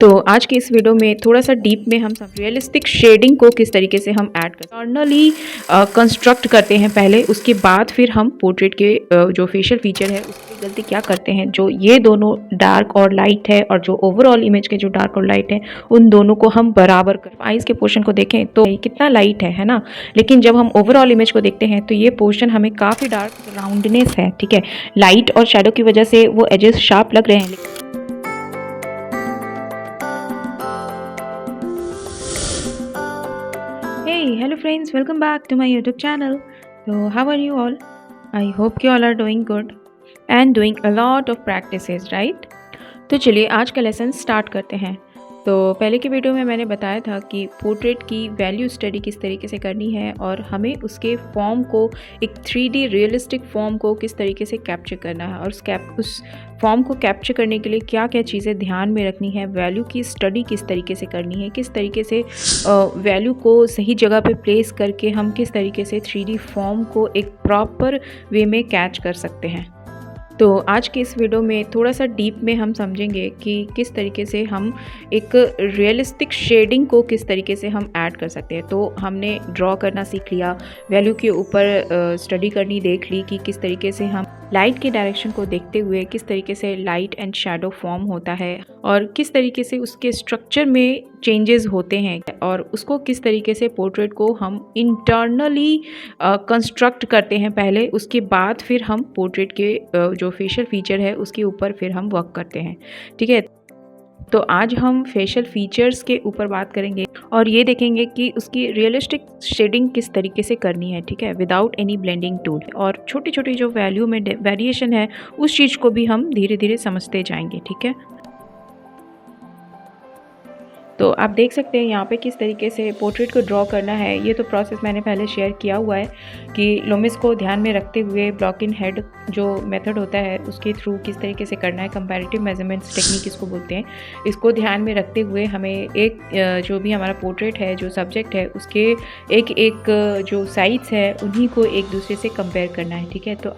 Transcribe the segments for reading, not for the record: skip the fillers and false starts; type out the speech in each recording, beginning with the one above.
तो आज के इस वीडियो में थोड़ा सा डीप में हम रियलिस्टिक शेडिंग को किस तरीके से हम ऐड करते हैं, इंटरनली कंस्ट्रक्ट करते हैं पहले, उसके बाद फिर हम पोर्ट्रेट के जो फेशियल फीचर है उसकी गलती क्या करते हैं, जो ये दोनों डार्क और लाइट है और जो ओवरऑल इमेज के जो डार्क और लाइट है उन दोनों को हम बराबर कर। आइज के पोर्शन को देखें तो कितना लाइट है ना, लेकिन जब हम ओवरऑल इमेज को देखते हैं तो ये पोर्शन हमें काफ़ी डार्क राउंडनेस है, ठीक है। लाइट और शेडो की वजह से वो एजेस शार्प लग रहे हैं। Hey, hello friends, welcome back to my YouTube channel. So how are you all? I hope you all are doing good and doing a lot of practices, right? तो चलिए आज का लेसन स्टार्ट करते हैं। तो पहले की वीडियो में मैंने बताया था कि पोर्ट्रेट की वैल्यू स्टडी किस तरीके से करनी है और हमें उसके फॉर्म को एक 3D रियलिस्टिक फॉर्म को किस तरीके से कैप्चर करना है और उस फॉर्म को कैप्चर करने के लिए क्या क्या चीज़ें ध्यान में रखनी है, वैल्यू की स्टडी किस तरीके से करनी है, किस तरीके से वैल्यू को सही जगह पे प्लेस करके हम किस तरीके से 3D फॉर्म को एक प्रॉपर वे में कैच कर सकते हैं। तो आज के इस वीडियो में थोड़ा सा डीप में हम समझेंगे कि किस तरीके से हम एक रियलिस्टिक शेडिंग को किस तरीके से हम ऐड कर सकते हैं। तो हमने ड्रॉ करना सीख लिया, वैल्यू के ऊपर स्टडी करनी देख ली कि किस तरीके से हम लाइट के डायरेक्शन को देखते हुए किस तरीके से लाइट एंड शैडो फॉर्म होता है और किस तरीके से उसके स्ट्रक्चर में चेंजेस होते हैं और उसको किस तरीके से पोर्ट्रेट को हम इंटरनली कंस्ट्रक्ट करते हैं पहले, उसके बाद फिर हम पोर्ट्रेट के जो फेशियल फीचर है उसके ऊपर फिर हम वर्क करते हैं, ठीक है। तो आज हम फेशियल फीचर्स के ऊपर बात करेंगे और ये देखेंगे कि उसकी रियलिस्टिक शेडिंग किस तरीके से करनी है, ठीक है, विदाउट एनी ब्लेंडिंग टूल। और छोटी छोटी जो वैल्यू में वेरिएशन है उस चीज़ को भी हम धीरे धीरे समझते जाएंगे, ठीक है। तो आप देख सकते हैं यहाँ पे किस तरीके से पोर्ट्रेट को ड्रॉ करना है। ये तो प्रोसेस मैंने पहले शेयर किया हुआ है कि लोमिस को ध्यान में रखते हुए ब्लॉक इन हेड जो मेथड होता है उसके थ्रू किस तरीके से करना है, कंपैरेटिव मेजरमेंट्स टेक्निक इसको बोलते हैं। इसको ध्यान में रखते हुए हमें एक जो भी हमारा पोर्ट्रेट है, जो सब्जेक्ट है, उसके एक एक जो साइड्स है उन्हीं को एक दूसरे से कंपेयर करना है, ठीक है। तो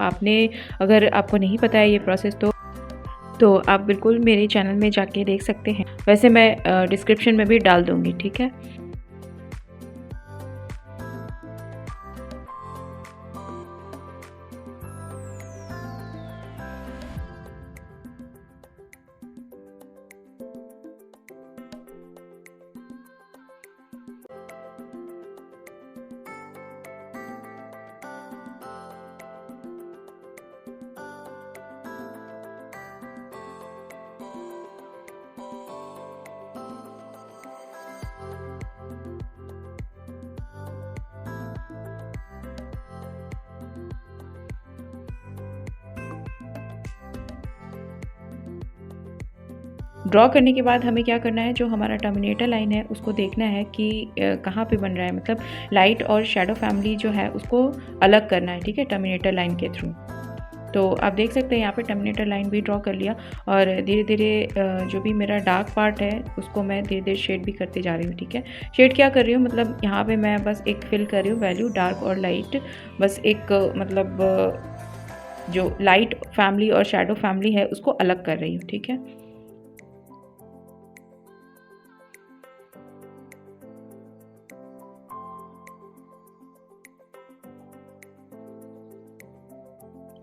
अगर आपको नहीं पता है ये प्रोसेस तो आप बिल्कुल मेरे चैनल में जाके देख सकते हैं। वैसे मैं डिस्क्रिप्शन में भी डाल दूँगी, ठीक है। ड्रॉ करने के बाद हमें क्या करना है, जो हमारा टर्मिनेटर लाइन है उसको देखना है कि कहाँ पे बन रहा है, मतलब लाइट और शैडो फैमिली जो है उसको अलग करना है, ठीक है, टर्मिनेटर लाइन के थ्रू। तो आप देख सकते हैं यहाँ पे टर्मिनेटर लाइन भी ड्रॉ कर लिया और धीरे धीरे जो भी मेरा डार्क पार्ट है उसको मैं धीरे धीरे शेड भी करते जा रही हूँ, ठीक है। शेड क्या कर रही हूँ, मतलब यहाँ पे मैं बस एक फिल कर रही हूँ वैल्यू डार्क और लाइट, बस एक मतलब जो लाइट फैमिली और शैडो फैमिली है उसको अलग कर रही हूँ, ठीक है।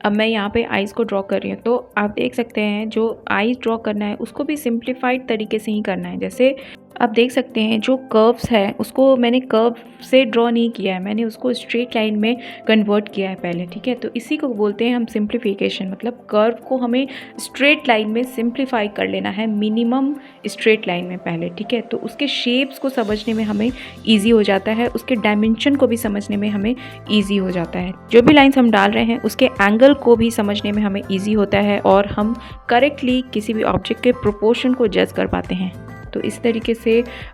अब मैं यहाँ पे आइज़ को ड्रॉ कर रही हूँ। तो आप देख सकते हैं जो आइज़ ड्रॉ करना है उसको भी सिंप्लीफाइड तरीके से ही करना है। जैसे आप देख सकते हैं जो कर्व्स है उसको मैंने कर्व से ड्रॉ नहीं किया है, मैंने उसको स्ट्रेट लाइन में कन्वर्ट किया है पहले, ठीक है। तो इसी को बोलते हैं हम सिंप्लीफिकेशन, मतलब कर्व को हमें स्ट्रेट लाइन में सिंप्लीफाई कर लेना है, मिनिमम स्ट्रेट लाइन में पहले, ठीक है। तो उसके शेप्स को समझने में हमें ईजी हो जाता है, उसके डायमेंशन को भी समझने में हमें ईजी हो जाता है। जो भी लाइन्स हम डाल रहे हैं उसके एंगल को भी समझने में हमें ईजी होता है और हम करेक्टली किसी भी ऑब्जेक्ट के प्रोपोर्शन को जज कर पाते हैं। तो इस तरीके से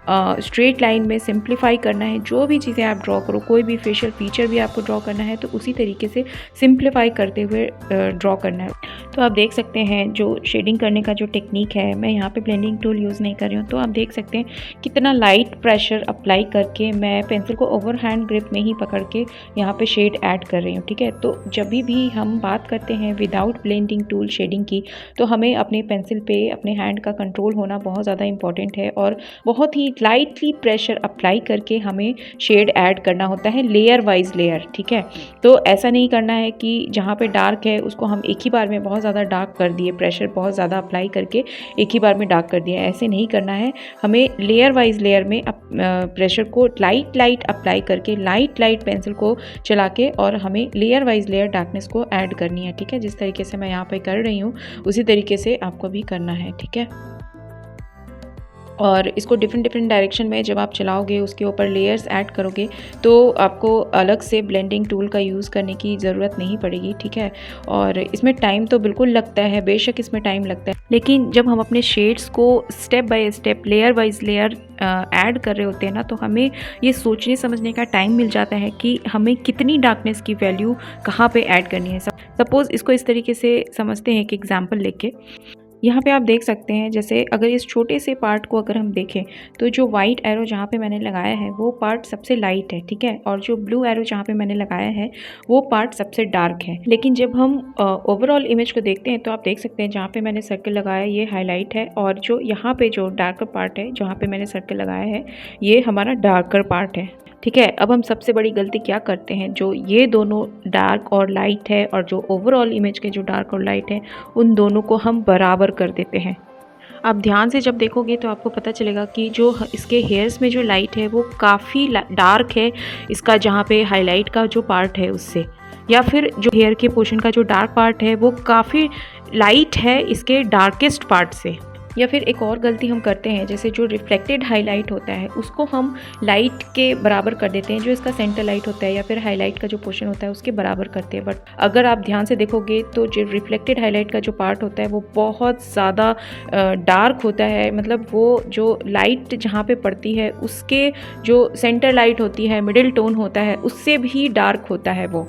स्ट्रेट लाइन में सिंप्लीफाई करना है। जो भी चीज़ें आप ड्रॉ करो, कोई भी फेशियल फीचर भी आपको ड्रॉ करना है तो उसी तरीके से सिंप्लीफाई करते हुए ड्रॉ करना है। तो आप देख सकते हैं जो शेडिंग करने का जो टेक्निक है, मैं यहाँ पे ब्लेंडिंग टूल यूज़ नहीं कर रही हूँ। तो आप देख सकते हैं कितना लाइट प्रेशर अप्लाई करके मैं पेंसिल को ओवर हैंड ग्रिप में ही पकड़ के यहाँ पे शेड ऐड कर रही हूँ, ठीक है। तो जब भी हम बात करते हैं विदाउट ब्लेंडिंग टूल शेडिंग की, तो हमें अपने पेंसिल पे अपने हैंड का कंट्रोल होना बहुत ज़्यादा इंपॉर्टेंट इम्पॉर्टेंट है और बहुत ही लाइटली प्रेशर अप्लाई करके हमें शेड ऐड करना होता है, लेयर वाइज लेयर, ठीक है। तो ऐसा नहीं करना है कि जहाँ पे डार्क है उसको हम एक ही बार में बहुत ज़्यादा डार्क कर दिए, प्रेशर बहुत ज़्यादा अप्लाई करके एक ही बार में डार्क कर दिया, ऐसे नहीं करना है। हमें लेयर वाइज लेयर में प्रेशर को लाइट अप्लाई करके लाइट पेंसिल को चला के और हमें लेयर वाइज लेयर डार्कनेस को ऐड करनी है, ठीक है। जिस तरीके से मैं यहाँ पे कर रही हूँ उसी तरीके से आपको भी करना है, ठीक है। और इसको डिफरेंट डायरेक्शन में जब आप चलाओगे, उसके ऊपर लेयर्स ऐड करोगे, तो आपको अलग से ब्लेंडिंग टूल का यूज़ करने की ज़रूरत नहीं पड़ेगी, ठीक है। और इसमें टाइम तो बिल्कुल लगता है, बेशक इसमें टाइम लगता है, लेकिन जब हम अपने शेड्स को step by step layer wise layer add कर रहे होते हैं ना, तो हमें ये सोचने समझने का टाइम मिल जाता है कि हमें कितनी डार्कनेस की वैल्यू कहाँ पे ऐड करनी है। सपोज़ इसको इस तरीके से समझते हैं कि एग्जांपल लेके यहाँ पे आप देख सकते हैं, जैसे अगर इस छोटे से पार्ट को अगर हम देखें तो जो वाइट एरो जहाँ पे मैंने लगाया है वो पार्ट सबसे लाइट है, ठीक है, और जो ब्लू एरो जहाँ पे मैंने लगाया है वो पार्ट सबसे डार्क है। लेकिन जब हम ओवरऑल इमेज को देखते हैं तो आप देख सकते हैं जहाँ पे मैंने सर्कल लगाया ये हाईलाइट है, और जो यहाँ पे जो डार्कर पार्ट है जहाँ पे मैंने सर्कल लगाया है ये हमारा डार्कर पार्ट है, ठीक है। अब हम सबसे बड़ी गलती क्या करते हैं, जो ये दोनों डार्क और लाइट है और जो ओवरऑल इमेज के जो डार्क और लाइट है उन दोनों को हम बराबर कर देते हैं। आप ध्यान से जब देखोगे तो आपको पता चलेगा कि जो इसके हेयर्स में जो लाइट है वो काफ़ी डार्क है इसका जहाँ पे हाईलाइट का जो पार्ट है उससे, या फिर जो हेयर के पोर्शन का जो डार्क पार्ट है वो काफ़ी लाइट है इसके डार्केस्ट पार्ट से। या फिर एक और गलती हम करते हैं, जैसे जो रिफ्लेक्टेड हाईलाइट होता है उसको हम लाइट के बराबर कर देते हैं, जो इसका सेंटर लाइट होता है या फिर हाईलाइट का जो पोर्शन होता है उसके बराबर करते हैं। बट अगर आप ध्यान से देखोगे तो जो रिफ्लेक्टेड हाईलाइट का जो पार्ट होता है वो बहुत ज़्यादा डार्क होता है, मतलब वो जो लाइट जहाँ पे पड़ती है उसके जो सेंटर लाइट होती है, मिडिल टोन होता है, उससे भी डार्क होता है वो।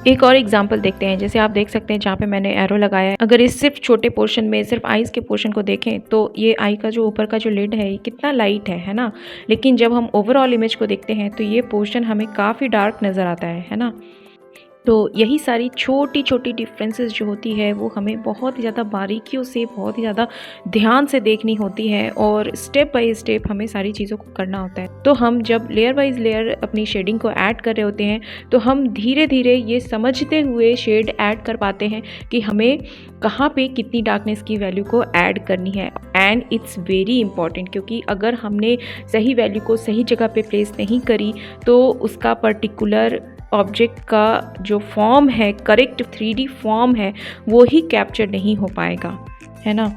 एक और एग्जांपल देखते हैं, जैसे आप देख सकते हैं जहाँ पे मैंने एरो लगाया है, अगर इस सिर्फ छोटे पोर्शन में सिर्फ आईज के पोर्शन को देखें तो ये आई का जो ऊपर का जो लिड है ये कितना लाइट है ना। लेकिन जब हम ओवरऑल इमेज को देखते हैं तो ये पोर्शन हमें काफ़ी डार्क नज़र आता है ना। तो यही सारी छोटी छोटी डिफरेंसेस जो होती है वो हमें बहुत ही ज़्यादा बारीकियों से, बहुत ही ज़्यादा ध्यान से देखनी होती है और स्टेप बाय स्टेप हमें सारी चीज़ों को करना होता है। तो हम जब लेयर वाइज लेयर अपनी शेडिंग को ऐड कर रहे होते हैं तो हम धीरे धीरे ये समझते हुए शेड ऐड कर पाते हैं कि हमें कहाँ पे कितनी डार्कनेस की वैल्यू को ऐड करनी है। एंड इट्स वेरी इंपॉर्टेंट, क्योंकि अगर हमने सही वैल्यू को सही जगह पे प्लेस नहीं करी तो उसका पर्टिकुलर ऑब्जेक्ट का जो फॉर्म है, करेक्ट 3D फॉर्म है, वो ही कैप्चर नहीं हो पाएगा, है ना।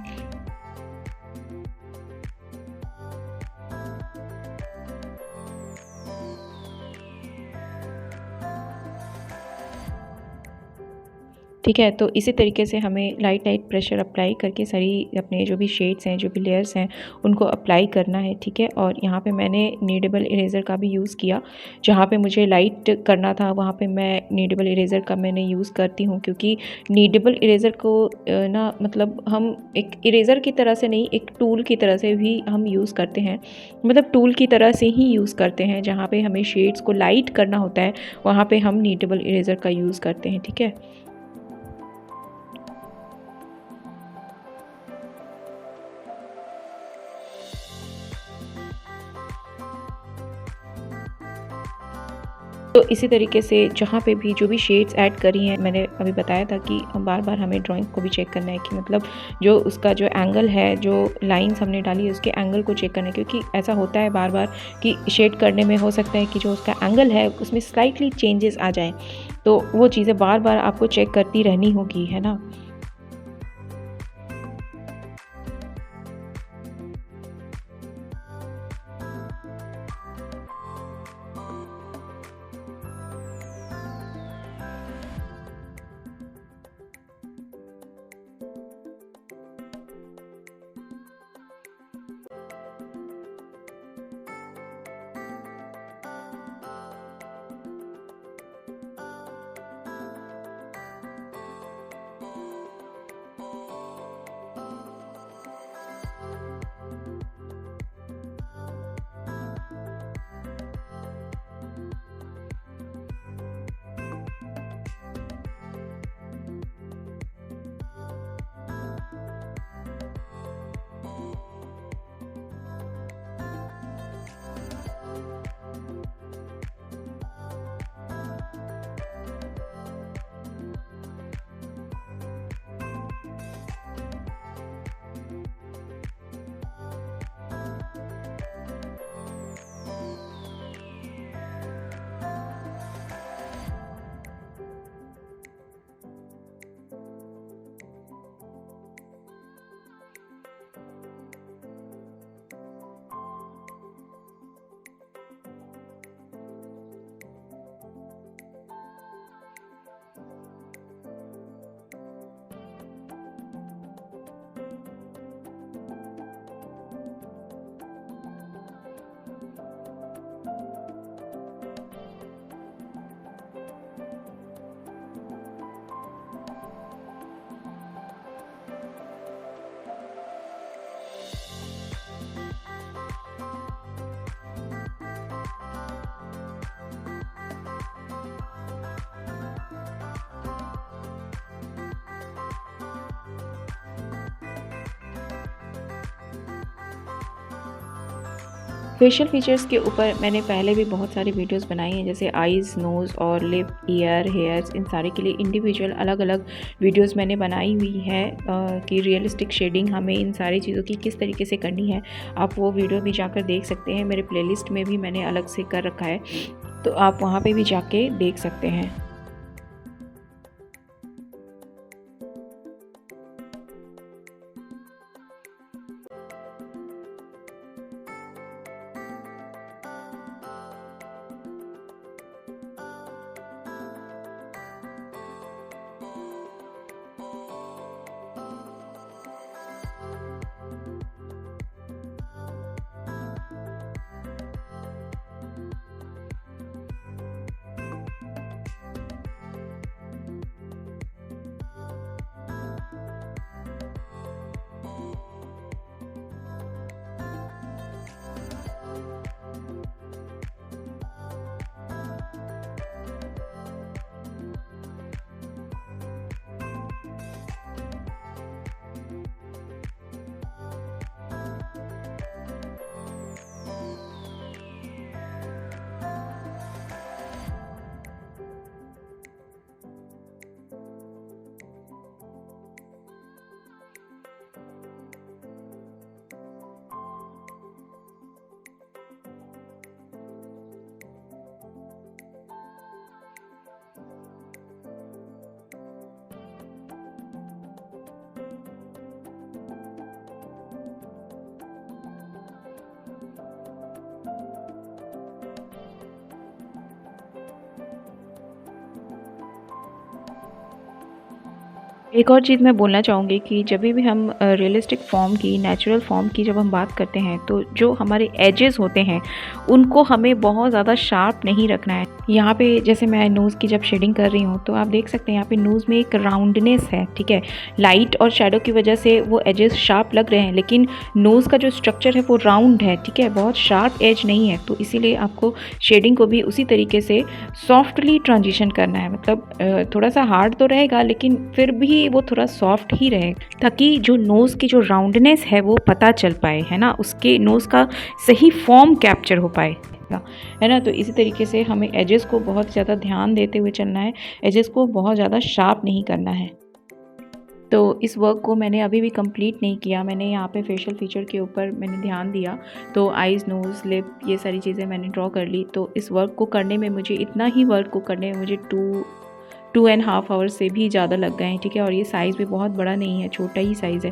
ठीक है, तो इसी तरीके से हमें लाइट प्रेशर अप्लाई करके सारी अपने जो भी शेड्स हैं, जो भी लेयर्स हैं, उनको अप्लाई करना है, ठीक है। और यहाँ पे मैंने नीडेबल इरेज़र का भी यूज़ किया, जहाँ पे मुझे लाइट करना था वहाँ पे मैं नीडेबल इरेज़र का मैंने यूज़ करती हूँ, क्योंकि नीडेबल इरेज़र को ना मतलब हम एक इरेज़र की तरह से नहीं, एक टूल की तरह से भी हम यूज़ करते हैं, मतलब टूल की तरह से ही यूज़ करते हैं। जहाँ पर हमें शेड्स को लाइट करना होता है वहाँ पर हम नीडेबल इरेज़र का यूज़ करते हैं, ठीक है। तो इसी तरीके से जहाँ पे भी जो भी शेड्स ऐड करी हैं, मैंने अभी बताया था कि बार बार हमें ड्राइंग को भी चेक करना है कि मतलब जो उसका जो एंगल है, जो लाइंस हमने डाली है उसके एंगल को चेक करना है, क्योंकि ऐसा होता है बार बार कि शेड करने में हो सकता है कि जो उसका एंगल है उसमें स्लाइटली चेंजेस आ जाएँ, तो वो चीज़ें बार बार आपको चेक करती रहनी होगी, है ना। फेशियल फीचर्स के ऊपर मैंने पहले भी बहुत सारी वीडियोस बनाई हैं, जैसे आईज़, नोज़ और लिप, ईयर, हेयर्स, इन सारे के लिए इंडिविजुअल अलग अलग वीडियोस मैंने बनाई हुई है कि रियलिस्टिक शेडिंग हमें इन सारी चीज़ों की किस तरीके से करनी है। आप वो वीडियो भी जाकर देख सकते हैं, मेरे प्लेलिस्ट में भी मैंने अलग से कर रखा है, तो आप वहाँ पे भी जाके देख सकते हैं। एक और चीज़ मैं बोलना चाहूँगी कि जब भी हम रियलिस्टिक फॉर्म की, नेचुरल फॉर्म की जब हम बात करते हैं, तो जो हमारे एजेस होते हैं उनको हमें बहुत ज़्यादा शार्प नहीं रखना है। यहाँ पे जैसे मैं नोज़ की जब शेडिंग कर रही हूँ तो आप देख सकते हैं यहाँ पे नोज़ में एक राउंडनेस है, ठीक है। लाइट और शेडो की वजह से वो एजेस शार्प लग रहे हैं, लेकिन नोज़ का जो स्ट्रक्चर है वो राउंड है, ठीक है, बहुत शार्प एज नहीं है। तो इसीलिए आपको शेडिंग को भी उसी तरीके से सॉफ्टली ट्रांजिशन करना है, मतलब थोड़ा सा हार्ड तो रहेगा लेकिन फिर भी वो थोड़ा सॉफ्ट ही रहे, ताकि जो नोज़ की जो राउंडनेस है वो पता चल पाए, है ना, उसके नोज़ का सही फॉर्म कैप्चर हो पाए, है ना। तो इसी तरीके से हमें एजेस को बहुत ज़्यादा ध्यान देते हुए चलना है, एजेस को बहुत ज़्यादा शार्प नहीं करना है। तो इस वर्क को मैंने अभी भी कंप्लीट नहीं किया, मैंने यहाँ पे फेशियल फीचर के ऊपर मैंने ध्यान दिया, तो आईज़, नोज़, लिप, ये सारी चीज़ें मैंने ड्रॉ कर ली। तो इस वर्क को करने में मुझे इतना ही वर्क को करने में मुझे 2.5 आवर्स से भी ज़्यादा लग गए हैं, ठीक है। और ये साइज़ भी बहुत बड़ा नहीं है, छोटा ही साइज़ है,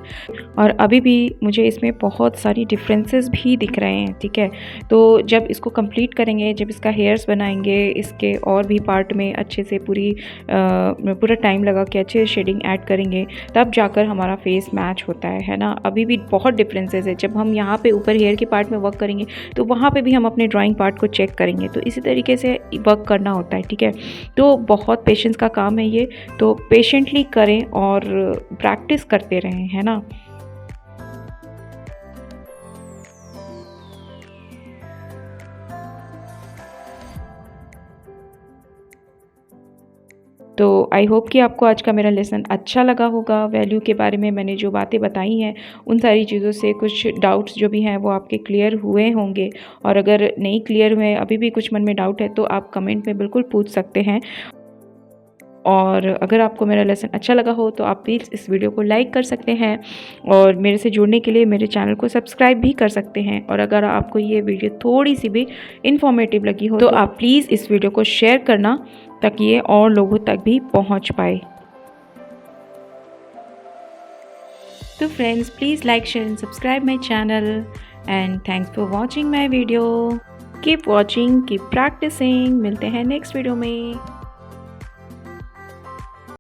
और अभी भी मुझे इसमें बहुत सारी डिफरेंसेस भी दिख रहे हैं, ठीक है। तो जब इसको कंप्लीट करेंगे, जब इसका हेयर्स बनाएंगे, इसके और भी पार्ट में अच्छे से पूरा टाइम लगा के अच्छे से शेडिंग ऐड करेंगे, तब जाकर हमारा फेस मैच होता है ना। अभी भी बहुत डिफरेंसेस है। जब हम यहाँ पे ऊपर हेयर के पार्ट में वर्क करेंगे तो वहाँ पे भी हम अपने ड्राइंग पार्ट को चेक करेंगे, तो इसी तरीके से वर्क करना होता है, ठीक है। तो बहुत पेशेंस का काम है ये, तो पेशेंटली करें और प्रैक्टिस करते रहें, है ना। तो आई होप कि आपको आज का मेरा लेसन अच्छा लगा होगा। वैल्यू के बारे में मैंने जो बातें बताई हैं, उन सारी चीज़ों से कुछ डाउट्स जो भी हैं वो आपके क्लियर हुए होंगे, और अगर नहीं क्लियर हुए, अभी भी कुछ मन में डाउट है, तो आप कमेंट में बिल्कुल पूछ सकते हैं। और अगर आपको मेरा लेसन अच्छा लगा हो तो आप प्लीज़ इस वीडियो को लाइक कर सकते हैं, और मेरे से जुड़ने के लिए मेरे चैनल को सब्सक्राइब भी कर सकते हैं। और अगर आपको ये वीडियो थोड़ी सी भी इन्फॉर्मेटिव लगी हो तो आप प्लीज़ इस वीडियो को शेयर करना, ताकि ये और लोगों तक भी पहुंच पाए। तो friends, please like, share and subscribe my channel, and thanks for watching my video. Keep watching, keep practising. मिलते हैं नेक्स्ट वीडियो में।